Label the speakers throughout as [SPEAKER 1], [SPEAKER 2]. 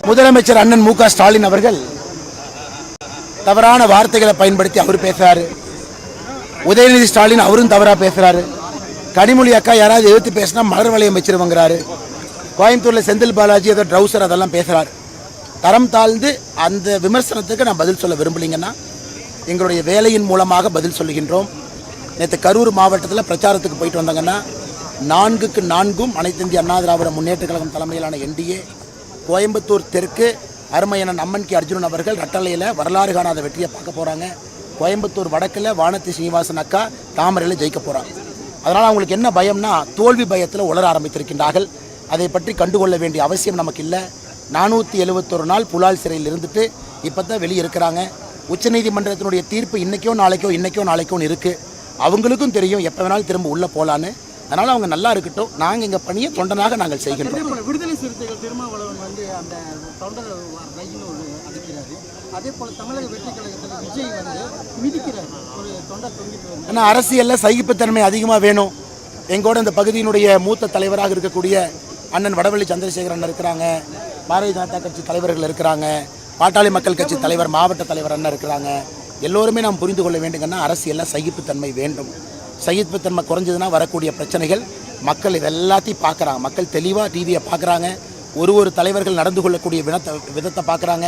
[SPEAKER 1] முதலமைச்சர் அண்ணன் மு.க. ஸ்டாலின் அவர்கள் தவறான வார்த்தைகளை பயன்படுத்தி அவர் பேசுறாரு. உதயநிதி ஸ்டாலின் அவரும் தவறா பேசுறாரு. கனிமொழி அக்கா யாராவது எதிர்த்து பேசினா மலர் வளையம் வச்சிருவங்கிறாரு. கோயம்புத்தூர்ல செந்தில் பாலாஜி ஏதோ ட்ரௌசர் அதெல்லாம் பேசுறாரு. தரம் தாழ்ந்து அந்த விமர்சனத்துக்கு நான் பதில் சொல்ல விரும்பலிங்கன்னா எங்களுடைய வேலையின் மூலமாக பதில் சொல்லுகின்றோம். நேற்று கரூர் மாவட்டத்தில் பிரச்சாரத்துக்கு போயிட்டு வந்தாங்கன்னா 4க்கு 4 அனைத்து இந்திய அண்ணா திராவிட முன்னேற்ற கழகம் தலைமையிலான என்டிஏ கோயம்புத்தூர் தெற்கு அருமையண்ணன் அம்மன் கே அர்ஜுனன் அவர்கள் ரட்டளையில் வரலாறு காணாத வெற்றியை பார்க்க போகிறாங்க. கோயம்புத்தூர் வடக்கில் வானதி சீனிவாசன் அக்கா தாமரையில் ஜெயிக்க போகிறாங்க. அதனால் அவங்களுக்கு என்ன பயம்னா தோல்வி பயத்தில் உளர ஆரம்பித்திருக்கின்றார்கள். அதை பற்றி கண்டுகொள்ள வேண்டிய அவசியம் நமக்கு இல்லை. 471 நாள் புலால் சிறையில் இருந்துட்டு இப்போ தான் வெளியே இருக்கிறாங்க. உச்சநீதிமன்றத்தினுடைய தீர்ப்பு இன்றைக்கோ நாளைக்கோ இருக்குது. அவங்களுக்கும் தெரியும் எப்போ வேணாலும் திரும்ப உள்ளே போகலான்னு. அதனால் அவங்க நல்லா இருக்கட்டும். நாங்கள் எங்கள் பணியை தொண்டனாக நாங்கள் செய்கின்றோம்.
[SPEAKER 2] விடுதலை சிறுத்தைகள் திருமாவளவன் வந்து அந்த தொண்டர் ரயில் அடிக்கிறாரு. அதே போல் தமிழக வெற்றி கழகத்தில் விஜய் வந்து மிதிக்கிறார் ஒரு தொண்டர் தொங்கிட்டு.
[SPEAKER 1] ஆனால் அரசியலில் சகிப்புத்தன்மை அதிகமாக வேணும். எங்கூட இந்த பகுதியினுடைய மூத்த தலைவராக இருக்கக்கூடிய அண்ணன் வடவள்ளி சந்திரசேகரன் இருக்கிறாங்க. பாரதிய ஜனதா கட்சி தலைவர்கள் இருக்கிறாங்க. பாட்டாளி மக்கள் கட்சி தலைவர் மாவட்ட தலைவர் அண்ணன் இருக்கிறாங்க. எல்லோருமே நாம் புரிந்து கொள்ள வேண்டுங்கன்னா அரசியலில் சகிப்புத்தன்மை வேண்டும். சகிப்புத்தன்மை குறைஞ்சதுன்னா வரக்கூடிய பிரச்சனைகள் மக்கள் இதெல்லாத்தையும் பார்க்குறாங்க. மக்கள் தெளிவாக டிவியை பார்க்குறாங்க. ஒரு தலைவர்கள் நடந்து கொள்ளக்கூடிய விதத்தை பார்க்குறாங்க.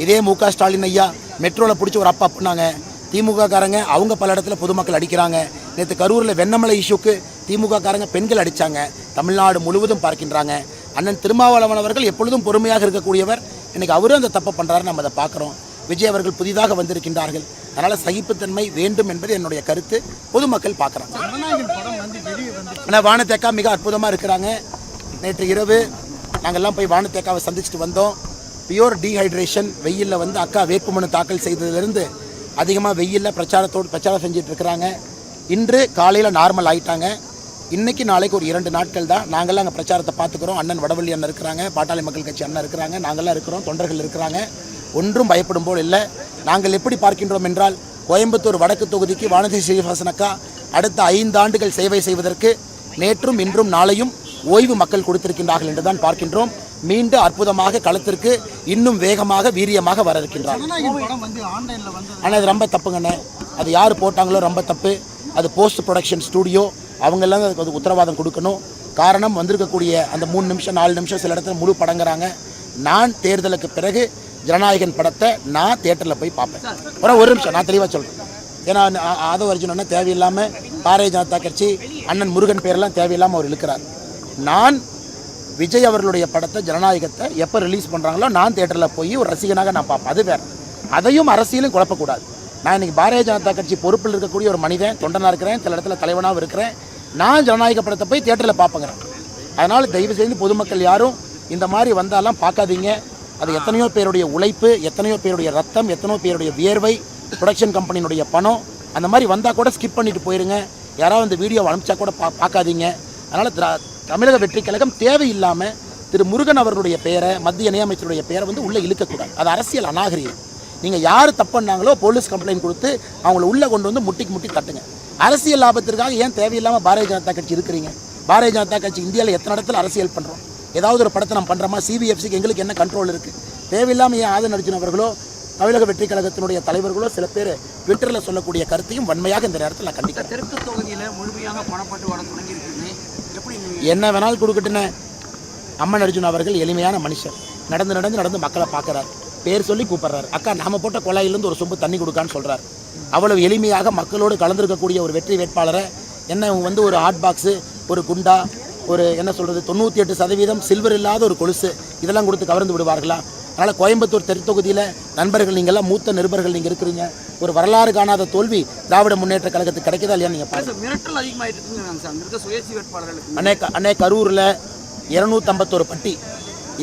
[SPEAKER 1] இதே மு.க. ஸ்டாலின் ஐயா மெட்ரோவில் பிடிச்சி ஒரு அப்பா பண்ணாங்க. திமுக காரங்க அவங்க பல இடத்துல பொதுமக்கள் அடிக்கிறாங்க. நேற்று கரூரில் வெண்ணமலை இஷ்யூக்கு திமுக காரங்க பெண்கள் அடித்தாங்க. தமிழ்நாடு முழுவதும் பார்க்கின்றாங்க. அண்ணன் திருமாவளவன் அவர்கள் எப்பொழுதும் பொறுமையாக இருக்கக்கூடியவர். இன்றைக்கி அவரும் அந்த தப்பை பண்ணுறாரு, நம்ம அதை பார்க்குறோம். விஜய் அவர்கள் புதிதாக வந்திருக்கின்றார்கள். அதனால் சகிப்புத்தன்மை வேண்டும் என்பது என்னுடைய கருத்து. பொதுமக்கள் பார்க்குறாங்க. ஆனால் வானத்தேக்கா மிக அற்புதமாக இருக்கிறாங்க. நேற்று இரவு நாங்கள்லாம் போய் வானத்தேக்காவை சந்திச்சுட்டு வந்தோம். பியூர் டீஹைட்ரேஷன் வெயிலில் வந்து அக்கா வேட்புமனு தாக்கல் செய்ததிலிருந்து அதிகமாக வெயிலில் பிரச்சாரம் செஞ்சுட்டு இருக்கிறாங்க. இன்று காலையில் நார்மல் ஆகிட்டாங்க. இன்றைக்கி நாளைக்கு ஒரு 2 நாட்கள் தான். நாங்கள்லாம் அங்கே பிரச்சாரத்தை பார்த்துக்கிறோம். அண்ணன் வடவள்ளி அண்ணன் இருக்கிறாங்க, பாட்டாளி மக்கள் கட்சி அண்ணன் இருக்கிறாங்க, நாங்கள்லாம் இருக்கிறோம், தொண்டர்கள் இருக்கிறாங்க. ஒன்றும் பயப்படும் போல் இல்லை. நாங்கள் எப்படி பார்க்கின்றோம் என்றால் கோயம்புத்தூர் வடக்கு தொகுதிக்கு வானதி சீனிவாசன் அக்கா அடுத்த 5 ஆண்டுகள் சேவை செய்வதற்கு நேற்றும் இன்றும் நாளையும் ஓய்வு மக்கள் கொடுத்திருக்கின்றார்கள் என்று தான் பார்க்கின்றோம். மீண்டும் அற்புதமாக களத்திற்கு இன்னும் வேகமாக வீரியமாக வர இருக்கின்றார். ஆனால் அது ரொம்ப தப்புங்கண்ணே. அது யார் போட்டாங்களோ ரொம்ப தப்பு. அது போஸ்ட் ப்ரொடக்ஷன் ஸ்டூடியோ, அவங்கெல்லாம் அதுக்கு உத்தரவாதம் கொடுக்கணும். காரணம் வந்திருக்கக்கூடிய அந்த 3 நிமிஷம் 4 நிமிஷம் சில இடத்துல முழு படங்கிறாங்க. நான் தேர்தலுக்கு பிறகு ஜனநாயகன் படத்தை நான் தியேட்டரில் போய் பார்ப்பேன். ஒரு நிமிஷம் நான் தெளிவாக சொல்கிறேன். ஏன்னா ஆதவ அர்ஜுனன்னா தேவையில்லாமல் பாரதிய ஜனதா கட்சி அண்ணன் முருகன் பேரெல்லாம் தேவையில்லாமல் அவர் இழுக்கிறார். நான் விஜய் அவர்களுடைய படத்தை ஜனநாயகத்தை எப்போ ரிலீஸ் பண்ணுறாங்களோ நான் தியேட்டரில் போய் ஒரு ரசிகனாக நான் பார்ப்பேன். அது வேறு. அதையும் அரசியலும் குழப்பக்கூடாது. நான் இன்றைக்கி பாரதிய ஜனதா கட்சி பொறுப்பில் இருக்கக்கூடிய ஒரு மனிதன், தொண்டனாக இருக்கிறேன், சில இடத்துல தலைவனாகவும் இருக்கிறேன். நான் ஜனநாயக படத்தை போய் தியேட்டரில் பார்ப்பேங்கிறேன். அதனால் தயவு செய்து பொதுமக்கள் யாரும் இந்த மாதிரி வந்தாலாம் பார்க்காதீங்க. அது எத்தனையோ பேருடைய உழைப்பு, எத்தனையோ பேருடைய ரத்தம், எத்தனையோ பேருடைய வியர்வை, ப்ரொடக்ஷன் கம்பெனியினுடைய பணம். அந்த மாதிரி வந்தால் கூட ஸ்கிப் பண்ணிட்டு போயிருங்க. யாராவது அந்த வீடியோவை அனுப்பிச்சா கூட பார்க்காதீங்க. அதனால் தமிழக வெற்றி கழகம் தேவையில்லாமல் திரு முருகன் அவர்களுடைய பெயரை, மத்திய இணையமைச்சருடைய பெயரை வந்து உள்ளே இழுக்கக்கூடாது. அது அரசியல் அநாகரிகம். நீங்கள் யார் தப்புன்னாங்களோ போலீஸ் கம்ப்ளைண்ட் கொடுத்து அவங்கள உள்ளே கொண்டு வந்து முட்டி தட்டுங்க. அரசியல் லாபத்திற்காக ஏன் தேவையில்லாமல் பாரதிய ஜனதா கட்சி இருக்கிறீங்க? பாரதிய ஜனதா கட்சி இந்தியாவில் எத்தனை இடத்துல அரசியல் பண்ணுறோம்? ஏதாவது ஒரு படத்தை நம்ம பண்ணுறோமா? சிபிஎஃப்சிக்கு எங்களுக்கு என்ன கண்ட்ரோல் இருக்குது? தேவையில்லாமல் ஏன் ஆதன் அர்ஜுன் அவர்களோ தமிழக வெற்றி கழகத்தினுடைய தலைவர்களோ சில பேர் ட்விட்டரில் சொல்லக்கூடிய கருத்தையும் வன்மையாக இந்த நேரத்தில் நான் கண்டிக்கிறேன்.
[SPEAKER 2] தெற்கு தொகுதியில் முழுமையாக பணப்பட்டு வர தொடங்கியிருக்குன்னு எப்படி
[SPEAKER 1] என்ன வேணாலும் கொடுக்கட்டுன்னு அம்மன் அர்ஜுன் அவர்கள் எளிமையான மனுஷர். நடந்து மக்களை பார்க்குறாரு, பேர் சொல்லி கூப்பிட்றாரு. அக்கா நாம போட்ட குழாயிலேருந்து ஒரு சொம்பு தண்ணி கொடுக்கான்னு சொல்கிறார். அவ்வளவு எளிமையாக மக்களோடு கலந்துருக்கக்கூடிய ஒரு வெற்றி வேட்பாளரை என்ன இவங்க வந்து ஒரு ஹாட் பாக்ஸு, ஒரு குண்டா, ஒரு என்ன சொல்கிறது 98% சில்வர் இல்லாத ஒரு கொலுசு இதெல்லாம் கொடுத்து கவர்ந்து விடுவார்களா? அதனால் கோயம்புத்தூர் தெற்கு தொகுதியில் நண்பர்கள் நீங்கள்லாம் மூத்த நிருபர்கள் நீங்கள் இருக்கிறீங்க. ஒரு வரலாறு காணாத தோல்வி திராவிட முன்னேற்ற கழகத்துக்கு கிடைக்குதா இல்லையா? நீங்கள்
[SPEAKER 2] மிரட்டல் அதிகமாகிட்டு
[SPEAKER 1] அன்னை கரூரில் 251 பட்டி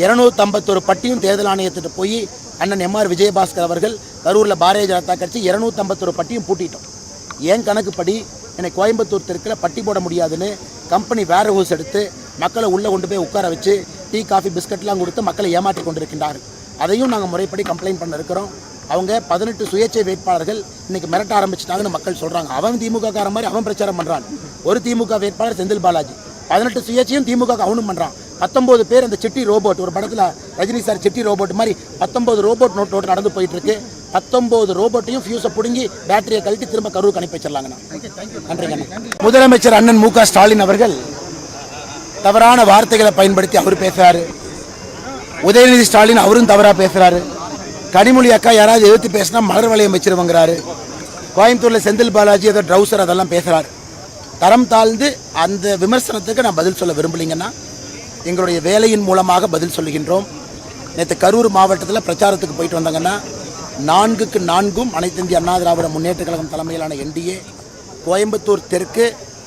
[SPEAKER 1] 251 பட்டியும் தேர்தல் ஆணையத்திட்டு போய் அண்ணன் எம்ஆர் விஜயபாஸ்கர் அவர்கள் கரூரில் பாரதிய ஜனதா கட்சி 251 பட்டியும் பூட்டிட்டோம். ஏன் கணக்குப்படி என்னை கோயம்புத்தூர் தெற்கில் பட்டி போட முடியாதுன்னு கம்பெனி வேர் ஹவுஸ் எடுத்து மக்களை உள்ளே கொண்டு போய் உட்கார வச்சு டீ காஃபி பிஸ்கட்லாம் கொடுத்து மக்களை ஏமாற்றி கொண்டிருக்கின்றார்கள். அதையும் நாங்கள் முறைப்படி கம்ப்ளைண்ட் பண்ண இருக்கிறோம். அவங்க 18 சுயேட்சை வேட்பாளர்கள் இன்றைக்கி மிரட்ட ஆரம்பிச்சிட்டாங்கன்னு மக்கள் சொல்கிறாங்க. அவன் திமுக காரன் மாதிரி அவன் பிரச்சாரம் பண்ணுறான். ஒரு திமுக வேட்பாளர் செந்தில் பாலாஜி 18 சுயேட்சையும் திமுக அவனும் பண்ணுறான். 19 பேர் அந்த சிட்டி ரோபோட், ஒரு படத்தில் ரஜினி சார் சிட்டி ரோபோட் மாதிரி 19 ரோபோட் நோட் நடந்து போயிட்டு இருக்கு. 19 ரோபோட்டையும் ஃபியூஸை பிடுங்கி பேட்டரியை கழட்டி திரும்ப கரூருக்கு அனுப்பி வச்சிடலாங்கண்ணா. நன்றிங்கண்ணா. முதலமைச்சர் அண்ணன் மு.க. ஸ்டாலின் அவர்கள் தவறான வார்த்தைகளை பயன்படுத்தி அவர் பேசுறாரு. உதயநிதி ஸ்டாலின் அவரும் தவறாக பேசுறாரு. கனிமொழி அக்கா யாராவது எதிர்த்து பேசினா மலர் வளையம் வச்சிருவங்கிறாரு. கோயம்புத்தூரில் செந்தில் பாலாஜி ஏதோ ட்ரௌசர் அதெல்லாம் பேசுகிறார். தரம் தாழ்ந்து அந்த விமர்சனத்துக்கு நான் பதில் சொல்ல விரும்பலிங்கன்னா எங்களுடைய வேலையின் மூலமாக பதில் சொல்லுகின்றோம். நேற்று கரூர் மாவட்டத்தில் பிரச்சாரத்துக்கு போயிட்டு வந்தாங்கன்னா 4க்கு 4 அனைத்து இந்திய அண்ணா திராவிட முன்னேற்ற கழகம் தலைமையிலான என்டிஏ கோயம்புத்தூர் தெற்கு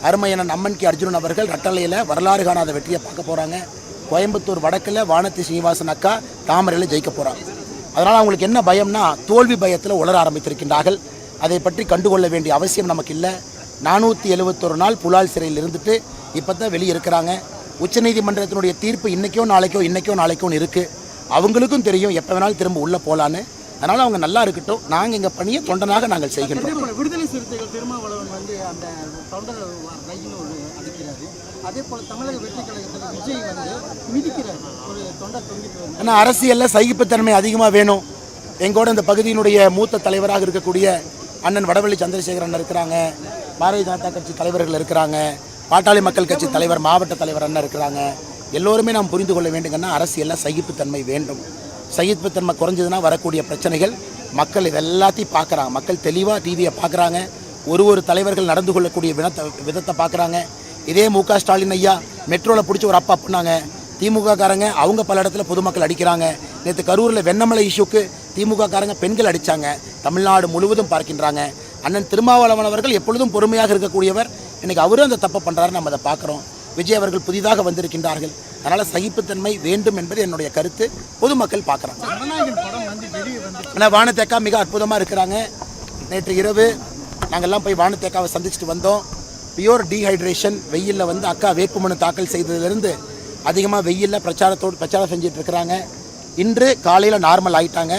[SPEAKER 1] அருமையண்ணன் அம்மன் கே அர்ஜுனன் அவர்கள் ரட்டளையில் வரலாறு காணாத வெற்றியை பார்க்க போகிறாங்க. கோயம்புத்தூர் வடக்கில் வானதி சீனிவாசன் அக்கா தாமரையில் ஜெயிக்க போகிறாங்க. அதனால் அவங்களுக்கு என்ன பயம்னா தோல்வி பயத்தில் உளர ஆரம்பித்திருக்கின்றார்கள். அதை பற்றி கண்டுகொள்ள வேண்டிய அவசியம் நமக்கு இல்லை. 471 நாள் புலால் சிறையில் இருந்துட்டு இப்போ தான் வெளியே இருக்கிறாங்க. உச்சநீதிமன்றத்தினுடைய தீர்ப்பு இன்றைக்கோ நாளைக்கோ இருக்குது. அவங்களுக்கும் தெரியும் எப்போ வேணாலும் திரும்ப உள்ளே போகலான்னு. அதனால் அவங்க நல்லா இருக்கட்டும். நாங்கள் எங்கள் பணியை தொண்டனாக நாங்கள் செய்கின்றோம்.
[SPEAKER 2] விடுதலை சிறுத்தைகள் திருமாவளவன் வந்து அந்த தொண்டர் ரயில் அடிக்கிறாரு. அதே போல் தமிழக வெற்றி கழகத்தில் விஜய் வந்து மிதிக்கிறார். ஒரு தொண்டர் தொங்கிட்டு.
[SPEAKER 1] ஆனால் அரசியலில் சகிப்புத்தன்மை அதிகமாக வேணும். எங்கூட இந்த பகுதியினுடைய மூத்த தலைவராக இருக்கக்கூடிய அண்ணன் வடவள்ளி சந்திரசேகரன் இருக்கிறாங்க. பாரதிய ஜனதா கட்சி தலைவர்கள் இருக்கிறாங்க. பாட்டாளி மக்கள் கட்சி தலைவர் மாவட்ட தலைவர் அண்ணன் இருக்கிறாங்க. எல்லோருமே நாம் புரிந்து கொள்ள வேண்டுங்கன்னா அரசியலில் சகிப்புத்தன்மை வேண்டும். சகிப்புத்தன்மை குறைஞ்சதுன்னா வரக்கூடிய பிரச்சனைகள் மக்கள் இது எல்லாத்தையும் பார்க்குறாங்க. மக்கள் தெளிவாக டிவியை பார்க்குறாங்க. ஒரு தலைவர்கள் நடந்து கொள்ளக்கூடிய விதத்தை பார்க்குறாங்க. இதே மு.க. ஸ்டாலின் ஐயா மெட்ரோவில் பிடிச்சி ஒரு அப்பா பண்ணாங்க. திமுக காரங்க அவங்க பல இடத்துல பொதுமக்கள் அடிக்கிறாங்க. நேற்று கரூரில் வெண்ணமலை இஷ்யூக்கு திமுக காரங்க பெண்கள் அடித்தாங்க. தமிழ்நாடு முழுவதும் பார்க்கின்றாங்க. அண்ணன் திருமாவளவன் அவர்கள் எப்பொழுதும் பொறுமையாக இருக்கக்கூடியவர். இன்றைக்கி அவரும் அந்த தப்பை பண்ணுறாரு, நம்ம அதை பார்க்குறோம். விஜய் அவர்கள் புதிதாக வந்திருக்கின்றார்கள். அதனால் சகிப்புத்தன்மை வேண்டும் என்பது என்னுடைய கருத்து. பொதுமக்கள் பார்க்குறாங்க. ஆனால் வானத்தேக்கா மிக அற்புதமாக இருக்கிறாங்க. நேற்று இரவு நாங்கள்லாம் போய் வானத்தேக்காவை சந்திச்சுட்டு வந்தோம். பியூர் டீஹைட்ரேஷன் வெயிலில் வந்து அக்கா வேட்புமனு தாக்கல் செய்ததிலிருந்து அதிகமாக வெயிலில் பிரச்சாரம் செஞ்சுட்டு இருக்கிறாங்க. இன்று காலையில் நார்மல் ஆகிட்டாங்க.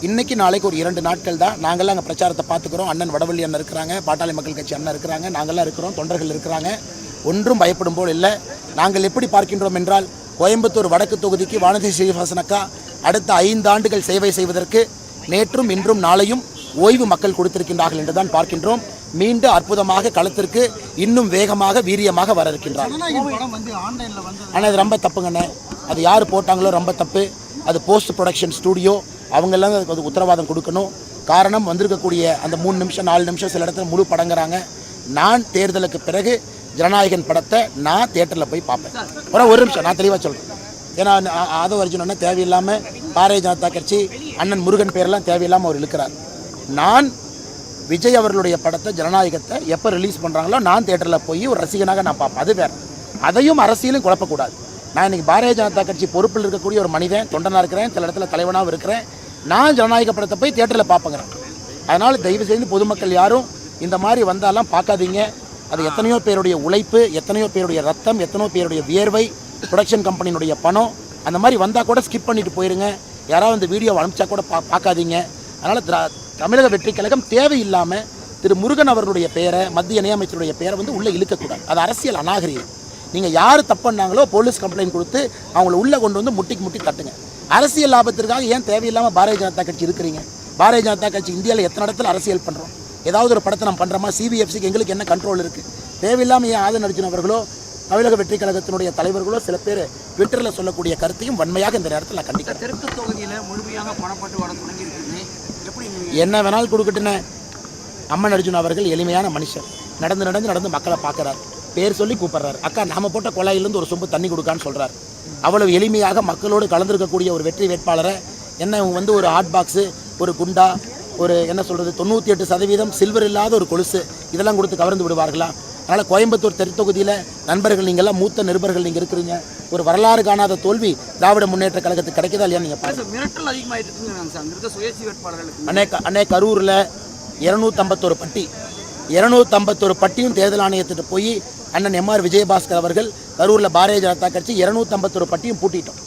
[SPEAKER 1] இன்றைக்கி நாளைக்கு ஒரு 2 நாட்கள் தான். நாங்கள்லாம் அங்கே பிரச்சாரத்தை பார்த்துக்கிறோம். அண்ணன் வடவள்ளி அண்ணன் இருக்கிறாங்க, பாட்டாளி மக்கள் கட்சி அண்ணன் இருக்கிறாங்க, நாங்கள்லாம் இருக்கிறோம், தொண்டர்கள் இருக்கிறாங்க. ஒன்றும் பயப்படும் போல் இல்லை. நாங்கள் எப்படி பார்க்கின்றோம் என்றால் கோயம்புத்தூர் வடக்கு தொகுதிக்கு வானதி சீனிவாசன் அக்கா அடுத்த 5 ஆண்டுகள் சேவை செய்வதற்கு நேற்றும் இன்றும் நாளையும் ஓய்வு மக்கள் கொடுத்திருக்கின்றார்கள் என்று தான் பார்க்கின்றோம். மீண்டும் அற்புதமாக களத்திற்கு இன்னும் வேகமாக வீரியமாக வர இருக்கின்றார். ஆனால் அது ரொம்ப தப்புங்கண்ணே. அது யார் போட்டாங்களோ ரொம்ப தப்பு. அது போஸ்ட் ப்ரொடக்ஷன் ஸ்டூடியோ, அவங்கெல்லாம் அது உத்தரவாதம் கொடுக்கணும். காரணம் வந்திருக்கக்கூடிய அந்த 3 நிமிஷம் 4 நிமிஷம் சில இடத்துல முழு படங்கிறாங்க. நான் தேர்தலுக்கு பிறகு ஜனநாயகன் படத்தை நான் தியேட்டரில் போய் பார்ப்பேன். ஒரு நிமிஷம் நான் தெளிவாக சொல்கிறேன். ஏன்னா ஆதவ அர்ஜுனன்னா தேவையில்லாமல் பாரதிய ஜனதா கட்சி அண்ணன் முருகன் பேரெல்லாம் தேவையில்லாமல் அவர் இழுக்கிறார். நான் விஜய் அவர்களுடைய படத்தை ஜனநாயகத்தை எப்போ ரிலீஸ் பண்ணுறாங்களோ நான் தியேட்டரில் போய் ஒரு ரசிகனாக நான் பார்ப்பேன். அது வேறு. அதையும் அரசியலும் குழப்பக்கூடாது. நான் இன்றைக்கி பாரதிய ஜனதா கட்சி பொறுப்பில் இருக்கக்கூடிய ஒரு மனிதன், தொண்டனாக இருக்கிறேன், சில இடத்துல தலைவனாகவும் இருக்கிறேன். நான் ஜனநாயக படத்தை போய் தியேட்டரில் பார்ப்பேங்கிறேன். அதனால் தயவு செய்து பொதுமக்கள் யாரும் இந்த மாதிரி வந்தாலாம் பார்க்காதீங்க. அது எத்தனையோ பேருடைய உழைப்பு, எத்தனையோ பேருடைய ரத்தம், எத்தனையோ பேருடைய வியர்வை, ப்ரொடக்ஷன் கம்பெனியினுடைய பணம். அந்த மாதிரி வந்தால் கூட ஸ்கிப் பண்ணிவிட்டு போயிருங்க. யாராவது இந்த வீடியோவை அனுப்பிச்சா கூட பார்க்காதீங்க. அதனால் தமிழக வெற்றி கழகம் தேவையில்லாமல் திரு முருகன் அவர்களுடைய பெயரை, மத்திய இணையமைச்சருடைய பெயரை வந்து உள்ளே இழுக்கக்கூடாது. அது அரசியல் அநாகரிகம். நீங்கள் யார் தப்பு பண்ணாங்களோ போலீஸ் கம்ப்ளைண்ட் கொடுத்து அவங்கள உள்ளே கொண்டு வந்து முட்டி தட்டுங்க. அரசியல் லாபத்திற்காக ஏன் தேவையில்லாமல் பாரதிய ஜனதா கட்சி இருக்கிறீங்க? பாரதிய ஜனதா கட்சி இந்தியாவில் எத்தனை இடத்துல அரசியல் பண்ணுறோம்? ஏதாவது ஒரு படத்தை நம்ம பண்ணுறோமா? சிபிஎஃப்சிக்கு எங்களுக்கு என்ன கண்ட்ரோல் இருக்குது? தேவையில்லாமல் ஏன் ஆதன் அர்ஜுன் அவர்களோ தமிழக வெற்றி கழகத்தினுடைய தலைவர்களோ சில பேர் ட்விட்டரில் சொல்லக்கூடிய கருத்தையும் வன்மையாக இந்த நேரத்தில் நான் கண்டிக்கிறேன்.
[SPEAKER 2] தெற்கு தொகுதியில் முழுமையாக பணப்பட்டு வர தொடங்கியிருக்குன்னு எப்படி
[SPEAKER 1] என்ன வேணாலும் கொடுக்கட்டுன்னு அம்மன் அர்ஜுன் அவர்கள் எளிமையான மனுஷர். நடந்து மக்களை பார்க்குறாரு. பேர் சொல்லி கூப்பிட்றாரு. அக்கா நாம போட்ட குழாயிலிருந்து ஒரு சொம்பு தண்ணி கொடுக்கான்னு சொல்கிறார். அவ்வளவு எளிமையாக மக்களோடு கலந்துருக்கக்கூடிய ஒரு வெற்றி வேட்பாளரை என்ன வந்து ஒரு ஹாட் பாக்ஸு, ஒரு குண்டா, ஒரு என்ன சொல்கிறது 98% சில்வர் இல்லாத ஒரு கொலுசு இதெல்லாம் கொடுத்து கவர்ந்து விடுவார்களா? அதனால் கோயம்புத்தூர் தெற்தொகுதியில் நண்பர்கள் நீங்கள்லாம் மூத்த நிருபர்கள் நீங்கள் இருக்கிறீங்க. ஒரு வரலாறு காணாத தோல்வி திராவிட முன்னேற்ற கழகத்துக்கு கிடைக்குதா இல்லையா? நீங்கள் பாருங்கள்.
[SPEAKER 2] மிரட்டல் அதிகமாகிட்டு
[SPEAKER 1] அன்னை கரூரில் 251 பட்டி 251 பட்டியும் தேர்தல் ஆணையத்திட்டு போய் அண்ணன் எம்ஆர் விஜயபாஸ்கர் அவர்கள் கரூரில் பாரதிய ஜனதா கட்சி 251 பட்டியும் பூட்டிட்டோம்.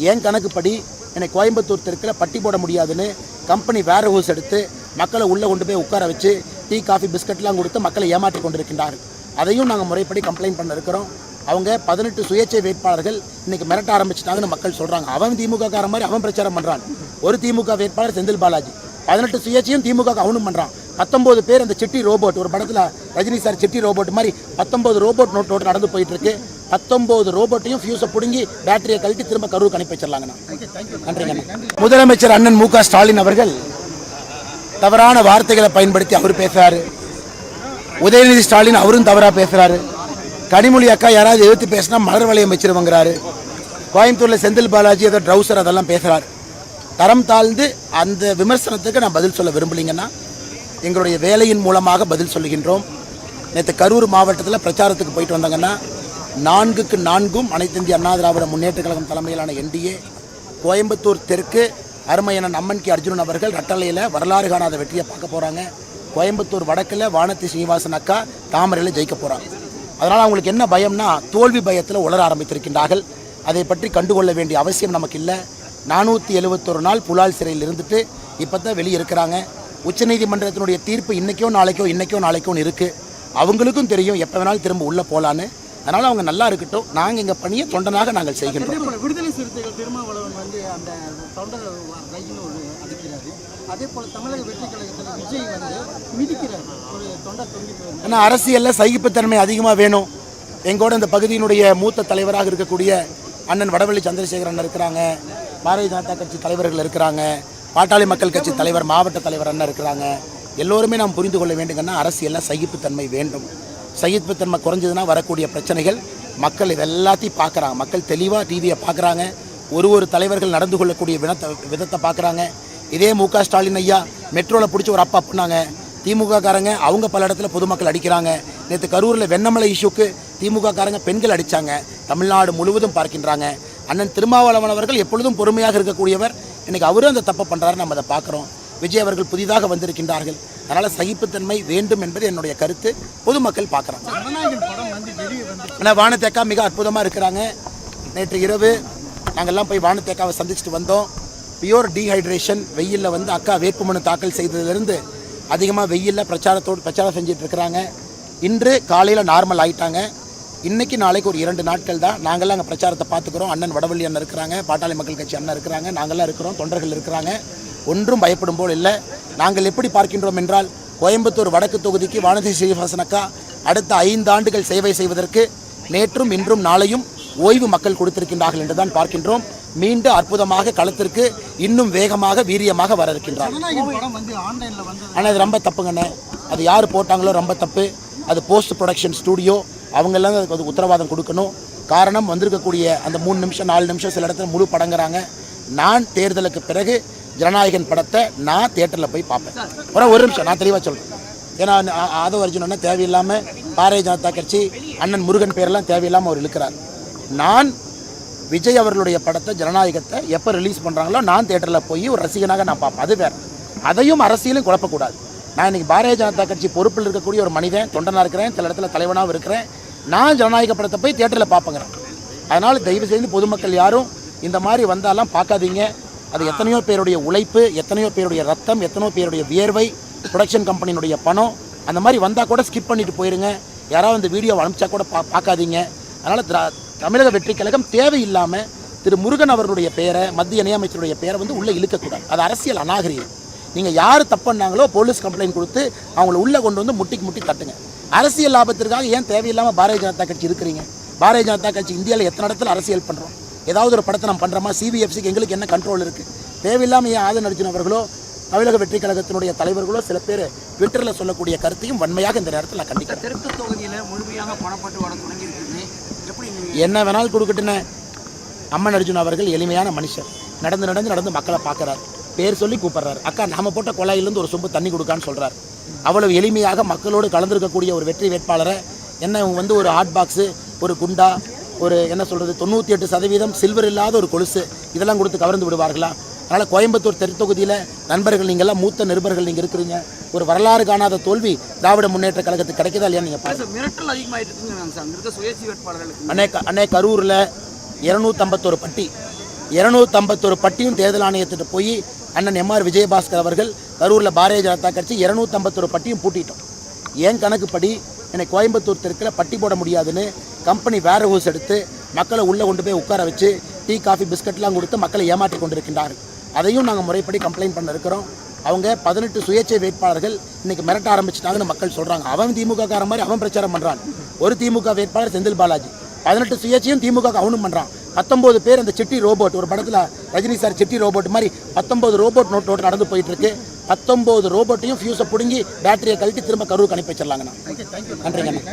[SPEAKER 1] ஏன் கணக்குப்படி என்னை கோயம்புத்தூர் தெற்கில் பட்டி போட முடியாதுன்னு கம்பெனி வேர் ஹவுஸ் எடுத்து மக்களை உள்ளே கொண்டு போய் உட்கார வச்சு டீ காஃபி பிஸ்கட்லாம் கொடுத்து மக்களை ஏமாற்றி கொண்டிருக்கின்றார்கள். அதையும் நாங்கள் முறைப்படி கம்ப்ளைண்ட் பண்ண இருக்கிறோம். அவங்க 18 சுயேட்சை வேட்பாளர்கள் இன்னைக்கு மிரட்ட ஆரம்பிச்சிட்டாங்கன்னு மக்கள் சொல்கிறாங்க. அவன் திமுக கார மாதிரி அவன் பிரச்சாரம் பண்ணுறான். ஒரு திமுக வேட்பாளர் செந்தில் பாலாஜி 18 சுயேட்சையும் திமுக அவனும் பண்ணுறான். 19 பேர் அந்த சிட்டி ரோபோட், ஒரு படத்தில் ரஜினி சார் சிட்டி ரோபோட் மாதிரி 19 ரோபோட் நோட்டோடு நடந்து போயிட்டு இருக்கு. 19 ரோபோட்டையும் ஃபியூஸை பிடுங்கி பேட்டரியை கழட்டி திரும்ப கரூருக்கு அனுப்பி வச்சிடலாங்கண்ணா. நன்றிங்கண்ணா. முதலமைச்சர் அண்ணன் மு க ஸ்டாலின் அவர்கள் தவறான வார்த்தைகளை பயன்படுத்தி அவர் பேசுறாரு. உதயநிதி ஸ்டாலின் அவரும் தவறாக பேசுறாரு. கனிமொழி அக்கா யாராவது எதிர்த்து பேசினா மலர் வளையம் வச்சிருவங்கிறாரு. கோயம்புத்தூரில் செந்தில் பாலாஜி ஏதோ ட்ரௌசர் அதெல்லாம் பேசுகிறார். தரம் தாழ்ந்து அந்த விமர்சனத்துக்கு நான் பதில் சொல்ல விரும்பலிங்கன்னா எங்களுடைய வேலையின் மூலமாக பதில் சொல்லுகின்றோம். நேற்று கரூர் மாவட்டத்தில் பிரச்சாரத்துக்கு போயிட்டு வந்தாங்கன்னா 4க்கு 4 அனைத்து இந்திய அண்ணா திராவிட முன்னேற்ற கழகம் தலைமையிலான என்டிஏ கோயம்புத்தூர் தெற்கு அருமையண்ணன் அம்மன் கே அர்ஜுனன் அவர்கள் ரட்டளையில் வரலாறு காணாத வெற்றியை பார்க்க போகிறாங்க. கோயம்புத்தூர் வடக்கில் வானதி சீனிவாசன் அக்கா தாமரையில் ஜெயிக்க போகிறாங்க. அதனால் அவங்களுக்கு என்ன பயம்னா தோல்வி பயத்தில் உளர ஆரம்பித்திருக்கின்றார்கள். அதை பற்றி கண்டுகொள்ள வேண்டிய அவசியம் நமக்கு இல்லை. 471 நாள் புலால் சிறையில் இருந்துட்டு இப்போ தான் வெளியே இருக்கிறாங்க. உச்சநீதிமன்றத்தினுடைய தீர்ப்பு இன்றைக்கோ நாளைக்கோ இருக்குது. அவங்களுக்கும் தெரியும் எப்போ வேணாலும் திரும்ப உள்ளே போகலான்னு. அதனால் அவங்க நல்லா இருக்கட்டும். நாங்கள் எங்கள் பணியை தொண்டனாக நாங்கள் செய்கின்றோம்.
[SPEAKER 2] விடுதலை சிறுத்தைகள் திருமாவளவன் வந்து அந்த தொண்டர் ரயில் அடிக்கிறாரு. அதே போல் தமிழக வெற்றி கழகத்தில் விஜய் வந்து மிதிக்கிறார் ஒரு தொண்டர் தொங்கிட்டு.
[SPEAKER 1] ஏன்னா அரசியலில் சகிப்புத்தன்மை அதிகமாக வேணும். எங்கூட இந்த பகுதியினுடைய மூத்த தலைவராக இருக்கக்கூடிய அண்ணன் வடவள்ளி சந்திரசேகரன் இருக்கிறாங்க. பாரதிய ஜனதா கட்சி தலைவர்கள் இருக்கிறாங்க. பாட்டாளி மக்கள் கட்சி தலைவர் மாவட்ட தலைவர் அண்ணன் இருக்கிறாங்க. எல்லோருமே நாம் புரிந்து கொள்ள வேண்டுங்கன்னா அரசியலில் சகிப்புத்தன்மை வேண்டும். சகிப்புத்தன்மை குறைஞ்சதுன்னா வரக்கூடிய பிரச்சனைகள் மக்கள் இதெல்லாத்தையும் பார்க்குறாங்க. மக்கள் தெளிவாக டிவியை பார்க்குறாங்க. ஒரு தலைவர்கள் நடந்து கொள்ளக்கூடிய விதத்தை பார்க்குறாங்க. இதே மு க ஸ்டாலின் ஐயா மெட்ரோவில் பிடிச்சி ஒரு அப்பா பண்ணாங்க. திமுக காரங்க அவங்க பல இடத்துல பொதுமக்கள் அடிக்கிறாங்க. நேற்று கரூரில் வெண்ணமலை இஷ்யூக்கு திமுக காரங்க பெண்கள் அடித்தாங்க. தமிழ்நாடு முழுவதும் பார்க்கின்றாங்க. அண்ணன் திருமாவளவன் அவர்கள் எப்பொழுதும் பொறுமையாக இருக்கக்கூடியவர். இன்றைக்கி அவரும் அந்த தப்பை பண்ணுறாரு, நம்ம அதை பார்க்குறோம். விஜய் அவர்கள் புதிதாக வந்திருக்கின்றார்கள். அதனால் சகிப்புத்தன்மை வேண்டும் என்பது என்னுடைய கருத்து. பொதுமக்கள் பார்க்குறாங்க. ஆனால் வானத்தேக்கா மிக அற்புதமாக இருக்கிறாங்க. நேற்று இரவு நாங்கள்லாம் போய் வானத்தேக்காவை சந்திச்சுட்டு வந்தோம். பியூர் டீஹைட்ரேஷன் வெயிலில் வந்து அக்கா வேட்புமனு தாக்கல் செய்ததிலிருந்து அதிகமாக வெயிலில் பிரச்சாரம் செஞ்சுட்டு இருக்கிறாங்க. இன்று காலையில் நார்மல் ஆகிட்டாங்க. இன்றைக்கி நாளைக்கு ஒரு 2 நாட்கள் தான். நாங்கள்லாம் அங்கே பிரச்சாரத்தை பார்த்துக்கிறோம். அண்ணன் வடவள்ளி அண்ணன் இருக்கிறாங்க, பாட்டாளி மக்கள் கட்சி அண்ணன் இருக்கிறாங்க, நாங்கள்லாம் இருக்கிறோம், தொண்டர்கள் இருக்கிறாங்க. ஒன்றும் பயப்படும் போல் இல்லை. நாங்கள் எப்படி பார்க்கின்றோம் என்றால் கோயம்புத்தூர் வடக்கு தொகுதிக்கு வானதி சீனிவாசன் அக்கா அடுத்த 5 ஆண்டுகள் சேவை செய்வதற்கு நேற்றும் இன்றும் நாளையும் ஓய்வு மக்கள் கொடுத்திருக்கின்றார்கள் என்று தான் பார்க்கின்றோம். மீண்டும் அற்புதமாக களத்திற்கு இன்னும் வேகமாக வீரியமாக வர இருக்கின்றார். ஆனால் அது ரொம்ப தப்புங்கண்ணே. அது யார் போட்டாங்களோ ரொம்ப தப்பு. அது போஸ்ட் ப்ரொடக்ஷன் ஸ்டூடியோ, அவங்கெல்லாம் அதுக்கு உத்தரவாதம் கொடுக்கணும். காரணம் வந்திருக்கக்கூடிய அந்த 3 நிமிஷம் 4 நிமிஷம் சில இடத்துல முழு படங்குறாங்க. நான் தேர்தலுக்கு பிறகு ஜனநாயகன் படத்தை நான் தியேட்டரில் போய் பார்ப்பேன். ஒரு நிமிஷம் நான் தெளிவாக சொல்கிறேன். ஏன்னா ஆதவ அர்ஜுனன்னா தேவையில்லாமல் பாரதிய ஜனதா கட்சி அண்ணன் முருகன் பேரெல்லாம் தேவையில்லாமல் அவர் இழுக்கிறார். நான் விஜய் அவர்களுடைய படத்தை ஜனநாயகத்தை எப்போ ரிலீஸ் பண்ணுறாங்களோ நான் தியேட்டரில் போய் ஒரு ரசிகனாக நான் பார்ப்பேன். அது வேறு. அதையும் அரசியலும் குழப்பக்கூடாது. நான் இன்றைக்கி பாரதிய ஜனதா கட்சி பொறுப்பில் இருக்கக்கூடிய ஒரு மனிதன், தொண்டனாக இருக்கிறேன், சில இடத்துல தலைவனாகவும் இருக்கிறேன். நான் ஜனநாயக படத்தை போய் தியேட்டரில் பார்ப்பேங்கிறேன். அதனால் தயவு செய்து பொதுமக்கள் யாரும் இந்த மாதிரி வந்தாலாம் பார்க்காதீங்க. அது எத்தனையோ பேருடைய உழைப்பு, எத்தனையோ பேருடைய ரத்தம், எத்தனையோ பேருடைய வியர்வை, ப்ரொடக்ஷன் கம்பெனியினுடைய பணம். அந்த மாதிரி வந்தால் கூட ஸ்கிப் பண்ணிவிட்டு போயிருங்க. யாராவது இந்த வீடியோ அனுப்பிச்சா கூட பார்க்காதீங்க. அதனால் தமிழக வெற்றி கழகம் தேவையில்லாமல் திரு முருகன் அவர்களுடைய பெயரை, மத்திய இணையமைச்சருடைய பெயரை வந்து உள்ளே இழுக்கக்கூடாது. அது அரசியல் அநாகரிகம். நீங்கள் யார் தப்பு பண்ணாங்களோ போலீஸ் கம்ப்ளைண்ட் கொடுத்து அவங்கள உள்ளே கொண்டு வந்து முட்டி தட்டுங்க. அரசியல் லாபத்திற்காக ஏன் தேவையில்லாமல் பாரதிய ஜனதா கட்சி இருக்கிறீங்க? பாரதிய ஜனதா கட்சி இந்தியாவில் எத்தனை இடத்துல அரசியல் பண்ணுறோம்? ஏதாவது ஒரு படத்தை நம்ம பண்ணுறோமா? சிபிஎஃப்சிக்கு எங்களுக்கு என்ன கண்ட்ரோல் இருக்குது? தேவையில்லாமல் ஏன் ஆதன் அர்ஜுன் அவர்களோ தமிழக வெற்றி கழகத்தினுடைய தலைவர்களோ சில பேர் ட்விட்டரில் சொல்லக்கூடிய கருத்தையும் வன்மையாக இந்த நேரத்தில் நான் கண்டிக்கிறேன்.
[SPEAKER 2] தெற்கு தொகுதியில் முழுமையாக பணப்பட்டு வர தொடங்கியிருக்குது. எப்படி
[SPEAKER 1] என்ன வேணாலும் கொடுக்கட்டுன்னு அம்மன் அர்ஜுன் அவர்கள் எளிமையான மனுஷர். நடந்து மக்களை பார்க்குறாரு. பேர் சொல்லி கூப்பிட்றாரு. அக்கா நாம் போட்ட குழாயிலேருந்து ஒரு சொம்பு தண்ணி கொடுக்கான்னு சொல்கிறார். அவ்வளவு எளிமையாக மக்களோடு கலந்துருக்கக்கூடிய ஒரு வெற்றி வேட்பாளரை என்ன வந்து ஒரு ஹாட் பாக்ஸு, ஒரு குண்டா, ஒரு என்ன சொல்கிறது 98% சில்வர் இல்லாத ஒரு கொலுசு இதெல்லாம் கொடுத்து கவர்ந்து விடுவார்களா? அதனால் கோயம்புத்தூர் தெற்கு தொகுதியில் நண்பர்கள் நீங்கள்லாம் மூத்த நிருபர்கள் நீங்கள் இருக்கிறீங்க. ஒரு வரலாறு காணாத தோல்வி திராவிட முன்னேற்ற கழகத்துக்கு கிடைக்குதா இல்லையா? நீங்கள் பாருங்கள்.
[SPEAKER 2] மிரட்டல் அதிகமாகிட்டு
[SPEAKER 1] அன்னை கரூரில் 251 பட்டி 251 பட்டியும் தேர்தல் ஆணையத்திட்டு போய் அண்ணன் எம்ஆர் விஜயபாஸ்கர் அவர்கள் கரூரில் பாரதிய ஜனதா கட்சி 251 பட்டியும் பூட்டிட்டோம். ஏன் கணக்குப்படி என்னை கோயம்புத்தூர் தெற்கில் பட்டி போட முடியாதுன்னு கம்பெனி வேர் ஹவுஸ் எடுத்து மக்களை உள்ளே கொண்டு போய் உட்கார வச்சு டீ காஃபி பிஸ்கட்லாம் கொடுத்து மக்களை ஏமாற்றி கொண்டிருக்கின்றார்கள். அதையும் நாங்கள் முறைப்படி கம்ப்ளைண்ட் பண்ண இருக்கிறோம். அவங்க 18 சுயேட்சை வேட்பாளர்கள் இன்னைக்கு மிரட்ட ஆரம்பிச்சிட்டாங்கன்னு மக்கள் சொல்கிறாங்க. அவன் திமுக கார மாதிரி அவன் பிரச்சாரம் பண்ணுறான். ஒரு திமுக வேட்பாளர் செந்தில் பாலாஜி 18 சுயேட்சையும் திமுக அவனும் பண்ணுறான். 19 பேர் அந்த சிட்டி ரோபோட், ஒரு படத்தில் ரஜினி சார் சிட்டி ரோபோட் மாதிரி 19 ரோபோட் நோட் நடந்து போயிட்டு இருக்கு. 19 ரோபோட்டையும் ஃபியூஸை பிடுங்கி பேட்டரியை கழட்டி திரும்ப கரூருக்கு அனுப்பி வச்சிடலாங்கண்ணா. நன்றிங்கண்ணா.